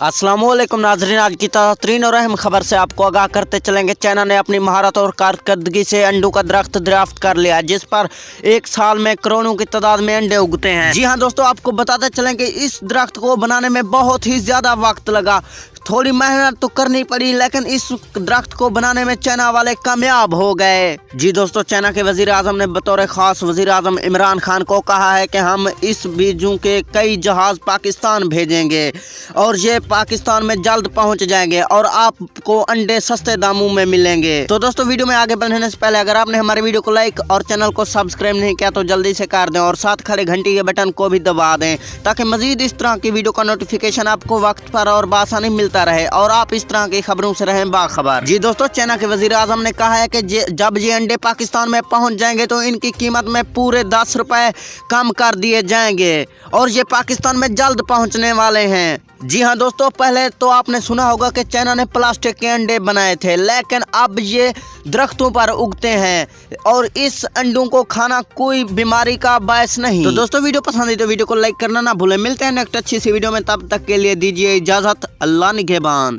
अस्सलामुअलैकुम नाज़रीन, आज की तरीन और अहम खबर से आपको आगाह करते चलेंगे। चाइना ने अपनी महारत और कारकर्दगी से अंडों का दरख्त दरियाफ्त कर लिया, जिस पर एक साल में करोड़ों की तादाद में अंडे उगते हैं। जी हाँ दोस्तों, आपको बताते चलेंगे इस दरख्त को बनाने में बहुत ही ज्यादा वक्त लगा, थोड़ी मेहनत तो करनी पड़ी, लेकिन इस दरख्त को बनाने में चाइना वाले कामयाब हो गए। जी दोस्तों, चाइना के वजीर आजम ने बतौर खास वजीर आजम इमरान खान को कहा है कि हम इस बीजों के कई जहाज पाकिस्तान भेजेंगे और ये पाकिस्तान में जल्द पहुंच जाएंगे और आपको अंडे सस्ते दामों में मिलेंगे। तो दोस्तों, वीडियो में आगे बढ़ने से पहले अगर आपने हमारे वीडियो को लाइक और चैनल को सब्सक्राइब नहीं किया तो जल्दी से कर दें और साथ खड़े घंटी के बटन को भी दबा दें, ताकि मजीद इस तरह की वीडियो का नोटिफिकेशन आपको वक्त पर और बासानी मिलता रहे और आप इस तरह की खबरों से रहें बाखबर। जी दोस्तों, चाइना के वजीर आजम ने कहा है कि जब ये अंडे पाकिस्तान में पहुंच जाएंगे तो इनकी कीमत में पूरे 10 रुपए कम कर दिए जाएंगे और ये पाकिस्तान में जल्द पहुंचने वाले हैं। जी हाँ दोस्तों, पहले तो आपने सुना होगा कि चाइना ने प्लास्टिक के अंडे बनाए थे, लेकिन अब ये दरख्तों पर उगते हैं और इस अंडों को खाना कोई बीमारी का बायस नहीं। तो दोस्तों, वीडियो पसंद आई तो वीडियो को लाइक करना ना भूलें। मिलते हैं नेक्स्ट अच्छी सी वीडियो में, तब तक के लिए दीजिए इजाजत। अल्लाह निगहबान।